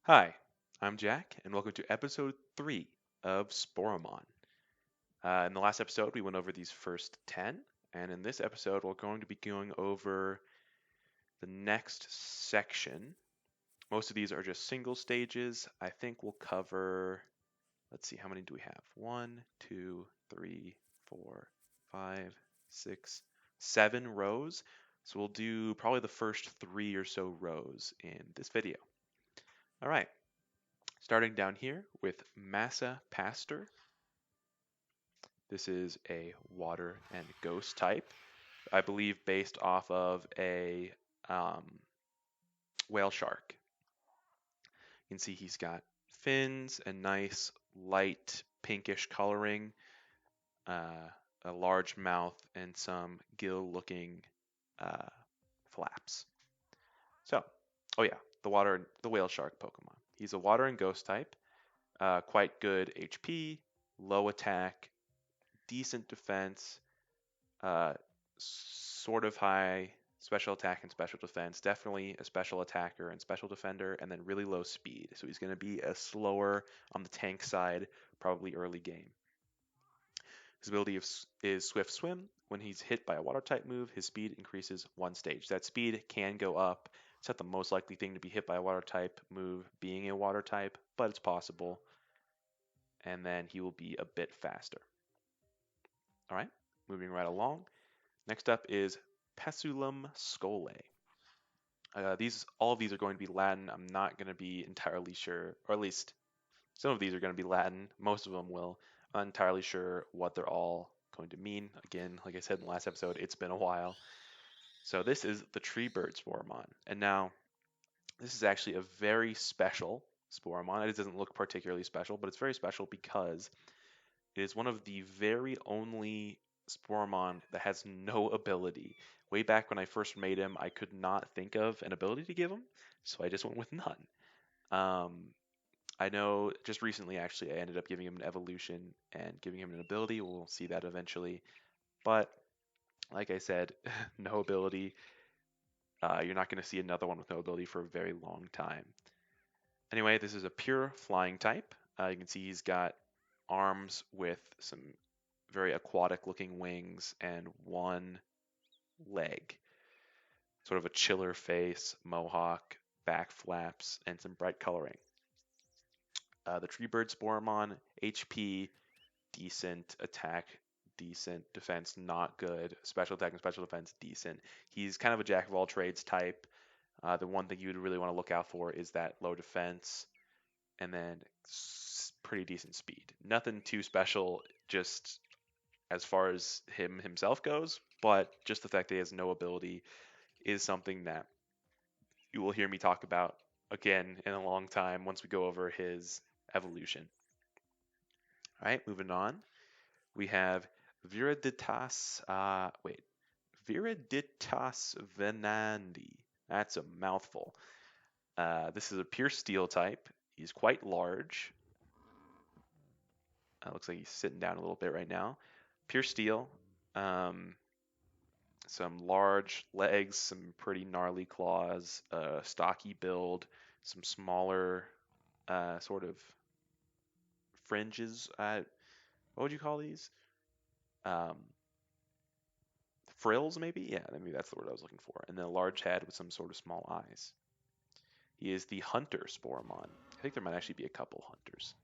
Hi, I'm Jack, and welcome to episode 3 of Sporemon. In the last episode, we went over these first 10, and in this episode, we're going to be going over the next section. Most of these are just single stages. I think we'll cover, let's see, how many do we have? One, two, three, four, five, six, 7 rows. So we'll do probably the first 3 or so rows in this video. All right. Starting down here with Masa Pastor. This is a water and ghost type, I believe based off of a whale shark. You can see he's got fins and nice light pinkish coloring, uh, a large mouth, and some gill-looking uh, flaps. So, oh yeah, the whale shark Pokemon. He's a water and ghost type, quite good HP, low attack, decent defense, uh, sort of high special attack and special defense. Definitely a special attacker and special defender, and then really low speed. So he's going to be a slower on the tank side, probably early game. His ability is Swift Swim. When he's hit by a water type move, his speed increases 1 stage. That speed can go up. It's not the most likely thing to be hit by a water type move being a water type, but it's possible. And then he will be a bit faster. All right, moving right along. Next up is Pesulem Cole. All of these are going to be Latin. I'm not going to be entirely sure, or at least some of these are going to be Latin. Most of them will. I'm not entirely sure what they're all going to mean. Again, like I said in the last episode, it's been a while. So this is the tree bird Sporemon. And now, this is actually a very special Sporemon. It doesn't look particularly special, but it's very special because it is one of the very only Spormon that has no ability. Way back when I first made him, I could not think of an ability to give him, so I just went with none. Um, I know just recently, actually, I ended up giving him an evolution and giving him an ability. We'll see that eventually. But like I said, no ability. You're not going to see another one with no ability for a very long time. Anyway, this is a pure flying type. You can see he's got arms with some very aquatic looking wings and one leg. Sort of a chiller face, mohawk, back flaps, and some bright coloring. The tree bird Sporemon, HP, decent attack, decent defense, not good. Special attack and special defense, decent. He's kind of a jack of all trades type. The one thing you would really want to look out for is that low defense and then pretty decent speed. Nothing too special, just as far as him himself goes, but just the fact that he has no ability is something that you will hear me talk about again in a long time once we go over his evolution. All right, moving on. We have Viriditas, Viriditas Venandi. That's a mouthful. This is a pure steel type. He's quite large. Looks like he's sitting down a little bit right now. Pure steel. Um, some large legs, some pretty gnarly claws, stocky build, some smaller sort of fringes. What would you call these? Um, Frills, maybe? Yeah, maybe that's the word I was looking for. And then a large head with some sort of small eyes. He is the Hunter Sporemon. I think there might actually be a couple Hunters.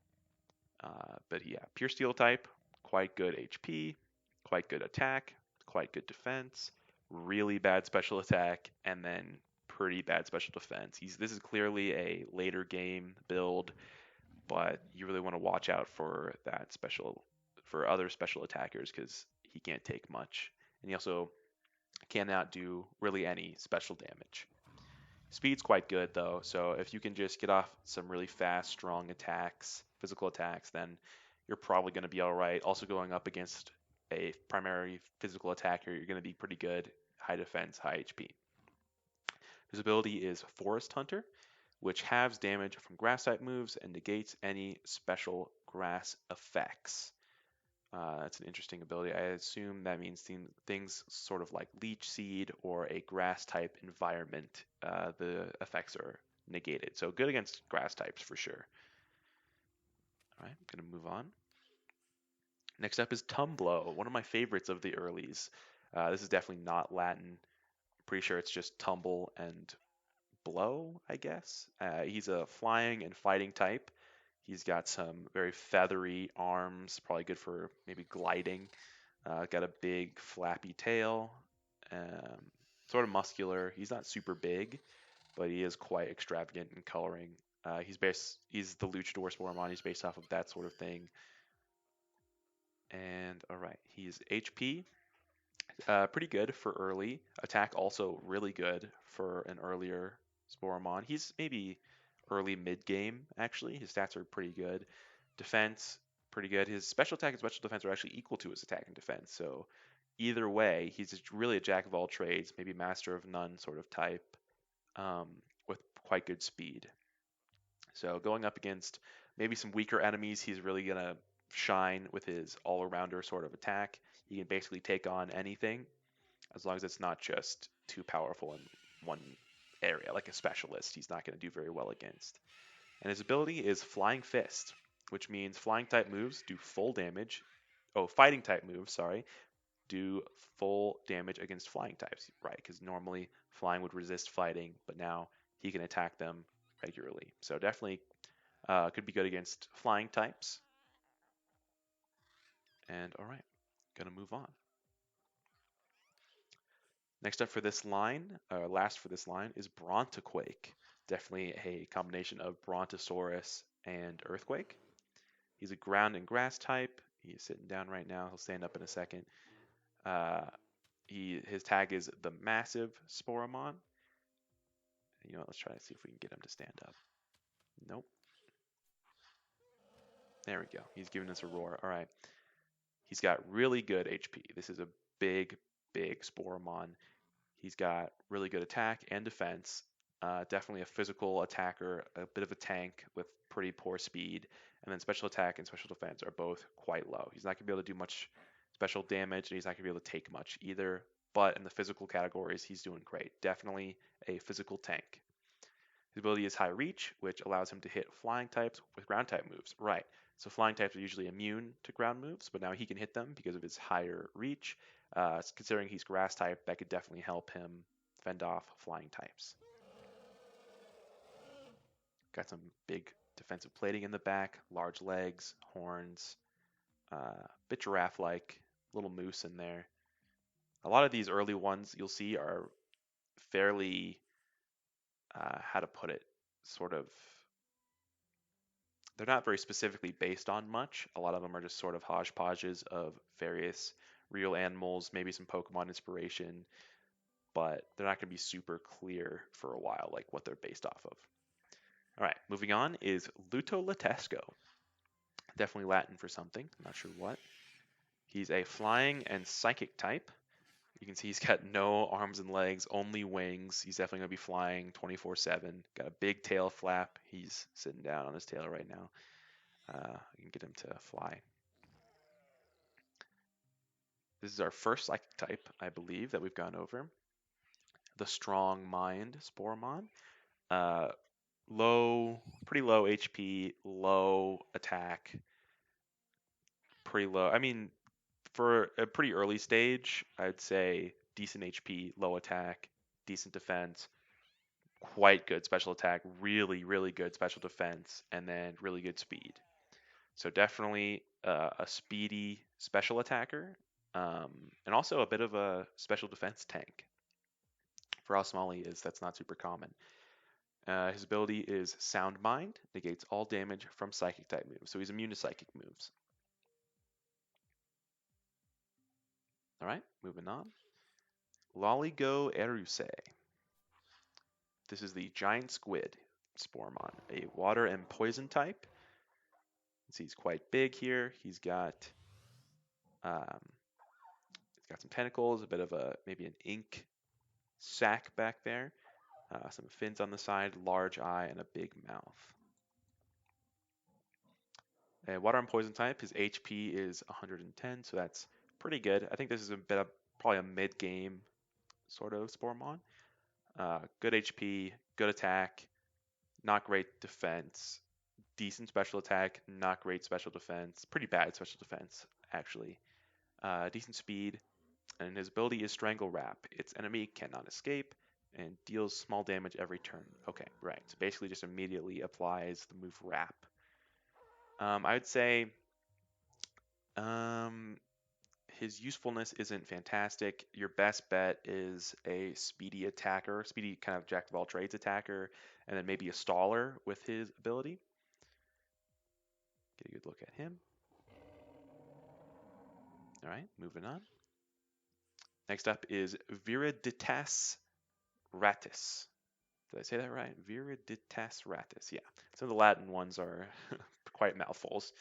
But yeah, pure steel type, quite good HP, quite good attack, quite good defense, really bad special attack, and then pretty bad special defense. This is clearly a later game build, but you really want to watch out for for other special attackers because he can't take much, and he also cannot do really any special damage. Speed's quite good though, so if you can just get off some really fast, strong attacks, physical attacks, then you're probably going to be all right. Also, going up against a primary physical attacker, you're going to be pretty good. High defense, high HP. His ability is Forest Hunter, which halves damage from grass type moves and negates any special grass effects. That's an interesting ability. I assume that means things sort of like Leech Seed or a grass type environment. The effects are negated. So good against grass types for sure. All right, I'm going to move on. Next up is Tumblo, one of my favorites of the earlies. This is definitely not Latin. Pretty sure it's just tumble and blow, I guess. He's a flying and fighting type. He's got some very feathery arms, probably good for maybe gliding. Got a big flappy tail, um, sort of muscular. He's not super big, but he is quite extravagant in coloring. He's the Luchador Sporemon. He's based off of that sort of thing. And all right, he's HP, pretty good for early. Attack also really good for an earlier Sporemon. He's maybe early mid game actually. His stats are pretty good. Defense pretty good. His special attack and special defense are actually equal to his attack and defense. So either way, he's just really a jack of all trades, maybe master of none sort of type, um, with quite good speed. So going up against maybe some weaker enemies, he's really gonna shine with his all-arounder sort of attack. He can basically take on anything as long as it's not just too powerful in one area, like a specialist. He's not going to do very well against. And his ability is Flying Fist, which means flying type moves do full damage. Oh, fighting type moves, sorry, do full damage against flying types, right? Because normally flying would resist fighting, but now he can attack them regularly. So definitely could be good against flying types. And all right, gonna move on. Next up for this line, last for this line, is Brontoquake. Definitely a combination of Brontosaurus and Earthquake. He's a ground and grass type. He's sitting down right now. He'll stand up in a second. Uh, his tag is the Massive Sporemon. You know what, let's try to see if we can get him to stand up. Nope. There we go. He's giving us a roar. All right. He's got really good HP. This is a big, big Sporemon. He's got really good attack and defense. Definitely a physical attacker, a bit of a tank with pretty poor speed. And then special attack and special defense are both quite low. He's not going to be able to do much special damage, and he's not going to be able to take much either. But in the physical categories, he's doing great. Definitely a physical tank. His ability is High Reach, which allows him to hit flying types with ground type moves. Right. So flying types are usually immune to ground moves, but now he can hit them because of his higher reach. Considering he's grass type, that could definitely help him fend off flying types. Got some big defensive plating in the back, large legs, horns, bit giraffe-like, little moose in there. A lot of these early ones you'll see are fairly, how to put it, sort of, they're not very specifically based on much. A lot of them are just sort of hodgepodges of various real animals, maybe some Pokemon inspiration, but they're not going to be super clear for a while, like what they're based off of. All right, moving on is Luto Latesco. Definitely Latin for something, I'm not sure what. He's a flying and psychic type. You can see he's got no arms and legs, only wings. He's definitely going to be flying 24/7. Got a big tail flap. He's sitting down on his tail right now. You can get him to fly. This is our first psychic type, I believe, that we've gone over. The Strong Mind Sporemon. Pretty low HP, low attack, pretty low. I mean, for a pretty early stage, I'd say decent HP, low attack, decent defense, quite good special attack, really, really good special defense, and then really good speed. So definitely a speedy special attacker, and also a bit of a special defense tank. For how small he is, that's not super common. His ability is Sound Mind, negates all damage from psychic type moves, so he's immune to psychic moves. All right, moving on. Loligo Eruse. This is the giant squid Sporemon, a water and poison type. See, he's quite big here. Um, he's got some tentacles, a bit of a maybe an ink sac back there, some fins on the side, large eye, and a big mouth. A water and poison type. His HP is 110, so that's pretty good. I think this is a bit of probably a mid-game sort of Sporemon. Good HP, good attack, not great defense, decent special attack, not great special defense, pretty bad special defense, actually. Decent speed, and his ability is Strangle Wrap. Its enemy cannot escape and deals small damage every turn. Okay, right. So basically just immediately applies the move Wrap. I would say um, his usefulness isn't fantastic. Your best bet is a speedy attacker, speedy kind of jack of all trades attacker, and then maybe a staller with his ability. Get a good look at him. All right, moving on. Next up is Viriditas Rathus. Did I say that right? Viriditas Rathus. Yeah, some of the Latin ones are quite mouthfuls.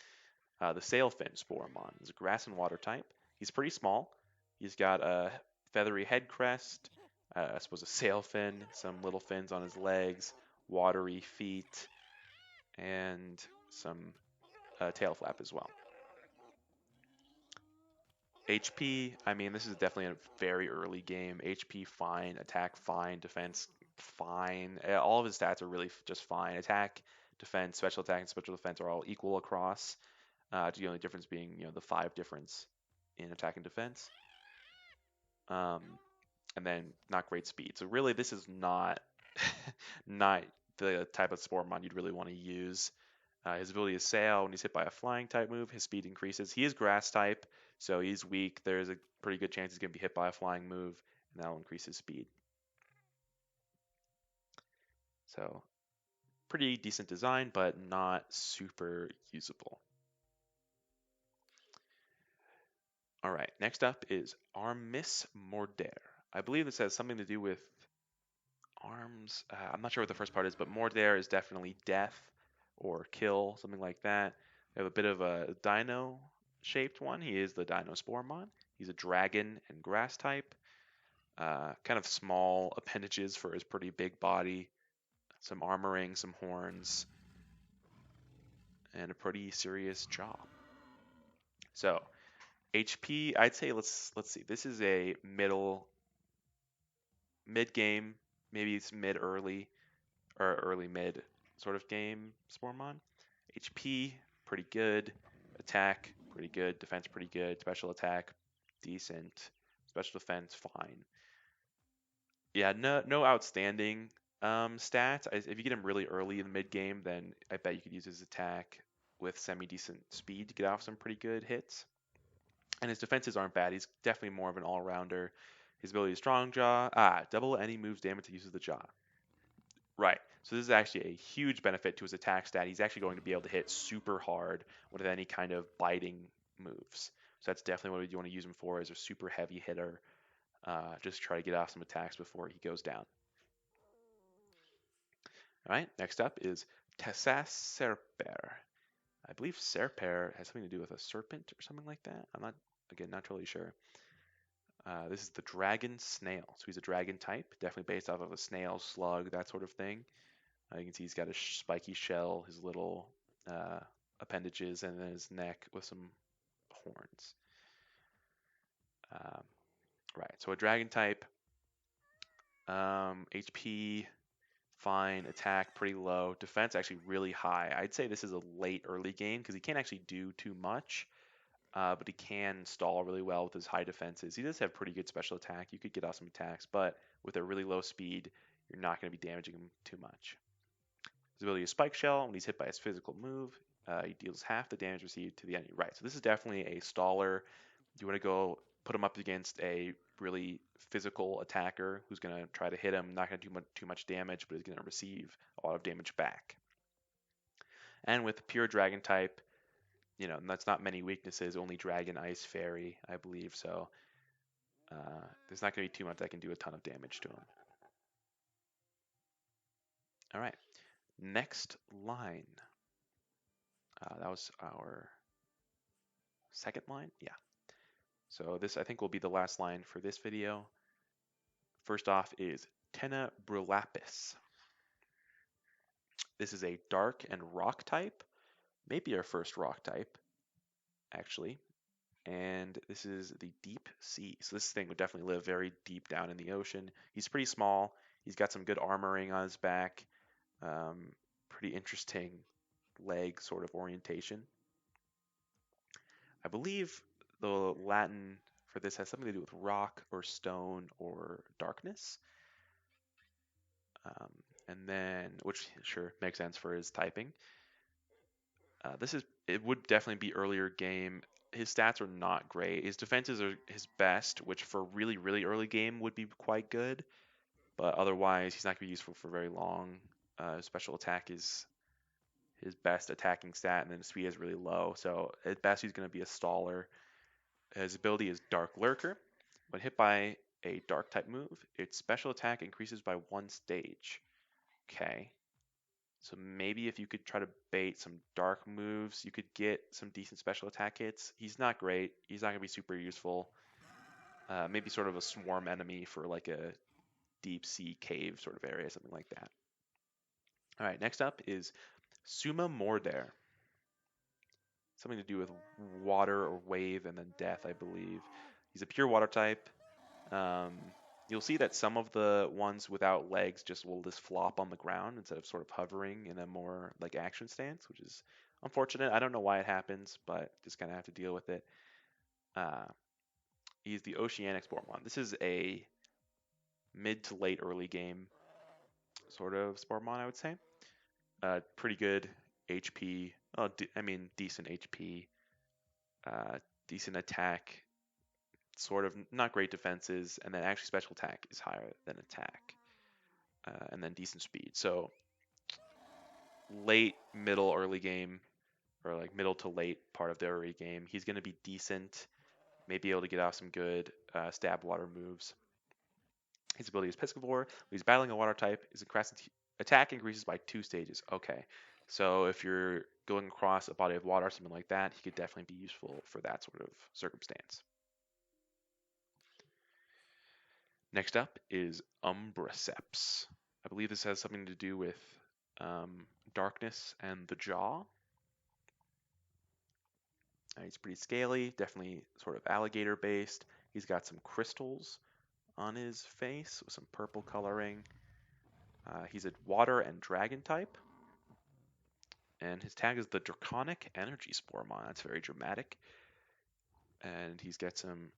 The sailfin Sporemon is a grass and water type. He's pretty small. He's got a feathery head crest, I suppose a sailfin, some little fins on his legs, watery feet, and some tail flap as well. HP, I mean, this is definitely a very early game. HP, fine. Attack, fine. Defense, fine. All of his stats are really just fine. Attack, defense, special attack, and special defense are all equal across. The only difference being, the 5 difference in attack and defense. Um, and then not great speed. So really, this is not not the type of Sporemon you'd really want to use. His ability is Sail. When he's hit by a flying type move, his speed increases. He is grass type, so he's weak. There's a pretty good chance he's going to be hit by a flying move, and that'll increase his speed. So pretty decent design, but not super usable. All right, next up is Mordare. I believe this has something to do with arms. I'm not sure what the first part is, but Mordare is definitely death or kill, something like that. We have a bit of a dino-shaped one. He is the Dino Sporemon. He's a dragon and grass type. Kind of small appendages for his pretty big body. Some armoring, some horns, and a pretty serious jaw. So HP, I'd say let's see. This is a mid game, maybe it's mid early or early mid sort of game Spormon. HP pretty good, attack pretty good, defense pretty good, special attack decent, special defense fine. Yeah, no outstanding stats. If you get him really early in the mid game, then I bet you could use his attack with semi decent speed to get off some pretty good hits. And his defenses aren't bad. He's definitely more of an all-rounder. His ability is Strong Jaw. Double any move's damage that uses the jaw. Right. So this is actually a huge benefit to his attack stat. He's actually going to be able to hit super hard with any kind of biting moves. So that's definitely what you want to use him for, as a super heavy hitter. Just try to get off some attacks before he goes down. All right. Next up is Tessa Serper. I believe Serper has something to do with a serpent or something like that. I'm not totally sure. This is the dragon snail. So he's a dragon type, definitely based off of a snail, slug, that sort of thing. You can see he's got a spiky shell, his little appendages, and then his neck with some horns. Right, so a dragon type, HP fine, attack pretty low, defense actually really high. I'd say this is a late early game because he can't actually do too much. But he can stall really well with his high defenses. He does have pretty good special attack. You could get off some attacks, but with a really low speed, you're not going to be damaging him too much. His ability is Spike Shell. When he's hit by his physical move, he deals half the damage received to the enemy. Right, so this is definitely a staller. You want to go put him up against a really physical attacker who's going to try to hit him, not going to do too much damage, but is going to receive a lot of damage back. And with pure dragon type, that's not many weaknesses, only Dragon, Ice, Fairy, I believe, so there's not going to be too much that can do a ton of damage to him. All right, next line. That was our second line? Yeah. So this, I think, will be the last line for this video. First off is AntennaBrapus. This is a dark and rock type, maybe our first rock type, actually. And this is the deep sea. So this thing would definitely live very deep down in the ocean. He's pretty small. He's got some good armoring on his back. pretty interesting leg sort of orientation. I believe the Latin for this has something to do with rock or stone or darkness. And then, which sure makes sense for his typing. It would definitely be earlier game. His stats are not great. His defenses are his best, which for really, really early game would be quite good. But otherwise, he's not going to be useful for very long. Special attack is his best attacking stat, and then his speed is really low. So at best, he's going to be a staller. His ability is Dark Lurker. When hit by a dark type move, its special attack increases by 1 stage. Okay. So maybe if you could try to bait some dark moves, you could get some decent special attack hits. He's not great. He's not going to be super useful. Maybe sort of a swarm enemy for like a deep sea cave sort of area, something like that. All right, next up is SumoMordare. Something to do with water or wave and then death, I believe. He's a pure water type. You'll see that some of the ones without legs will just flop on the ground instead of sort of hovering in a more like action stance, which is unfortunate. I don't know why it happens, but just kind of have to deal with it. He's the Oceanic Spormont. This is a mid to late early game sort of Spormont, I would say. Pretty good HP. Oh, decent HP. Decent attack. Sort of not great defenses, and then actually special attack is higher than attack. And then decent speed. So late, middle, early game, or like middle to late part of the early game, he's going to be decent. Maybe able to get off some good stab water moves. His ability is Piscivore. When he's battling a water type, his attack increases by 2 stages. Okay, so if you're going across a body of water or something like that, he could definitely be useful for that sort of circumstance. Next up is Umbraceps. I believe this has something to do with darkness and the jaw. He's pretty scaly, definitely sort of alligator based. He's got some crystals on his face with some purple coloring. He's a water and dragon type. And his tag is the Draconic Energy Sporemon. That's very dramatic. And he's got some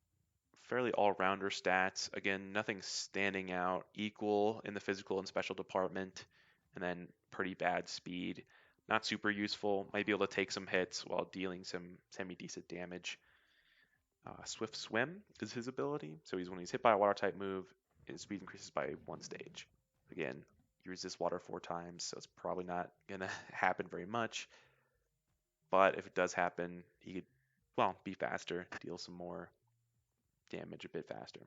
fairly all-rounder stats. Again, nothing standing out. Equal in the physical and special department. And then pretty bad speed. Not super useful. Might be able to take some hits while dealing some semi-decent damage. Swift Swim is his ability. So when he's hit by a water type move, his speed increases by 1 stage. Again, you resist water 4 times, so it's probably not going to happen very much. But if it does happen, he could, be faster, deal some more damage a bit faster.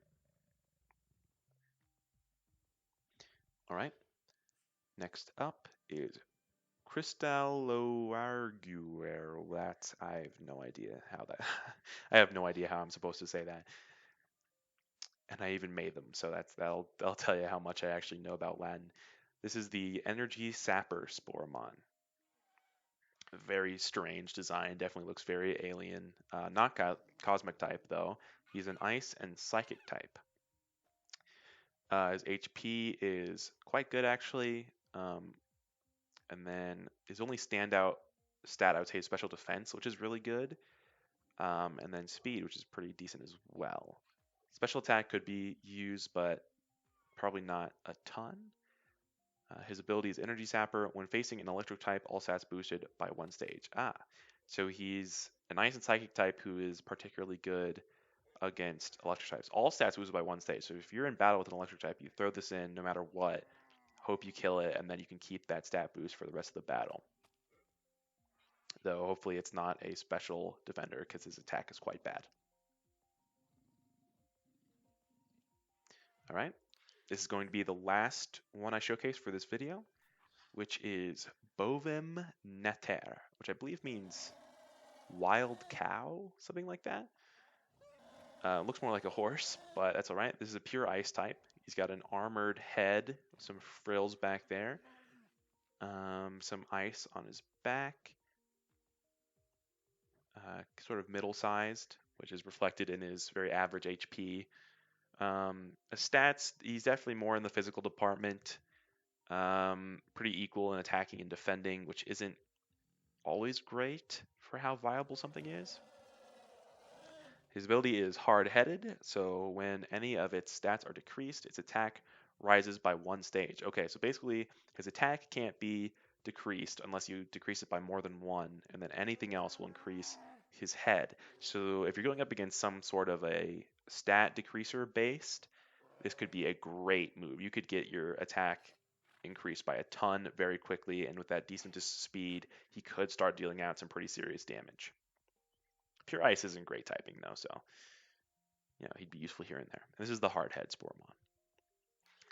All right. Next up is Crystallo. I have no idea how that. I have no idea how I'm supposed to say that. And I even made them, so that'll tell you how much I actually know about Latin. This is the Energy Sapper Sporemon. Very strange design, definitely looks very alien. Not cosmic type though. He's an ice and psychic type. His HP is quite good actually. And then his only standout stat I would say is special defense, which is really good. And then speed, which is pretty decent as well. Special attack could be used, but probably not a ton. His ability is Energy Sapper. When facing an electric type, all stats boosted by 1 stage. So he's an ice and psychic type who is particularly good against electric types. All stats boosted by 1 stage. So if you're in battle with an electric type, you throw this in no matter what, hope you kill it, and then you can keep that stat boost for the rest of the battle. Though hopefully it's not a special defender because his attack is quite bad. All right. This is going to be the last one I showcase for this video, which is Bovim neter, which I believe means wild cow, something like that. Looks more like a horse, but that's all right. This is a pure ice type. He's got an armored head with some frills back there. Some ice on his back. Sort of middle-sized, which is reflected in his very average HP. Stats, he's definitely more in the physical department. Pretty equal in attacking and defending, which isn't always great for how viable something is. His ability is hard-headed, so when any of its stats are decreased, its attack rises by 1 stage. Okay, so basically his attack can't be decreased unless you decrease it by more than 1, and then anything else will increase his head. So if you're going up against some sort of a stat decreaser based, this could be a great move. You could get your attack increased by a ton very quickly, and with that decent speed, he could start dealing out some pretty serious damage. Pure Ice isn't great typing though, so he'd be useful here and there. And this is the Hardhead Sporemon.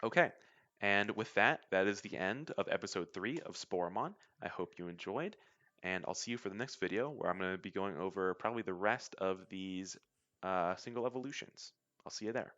Okay, and with that, that is the end of episode 3 of Sporemon. I hope you enjoyed, and I'll see you for the next video where I'm going to be going over probably the rest of these single evolutions. I'll see you there.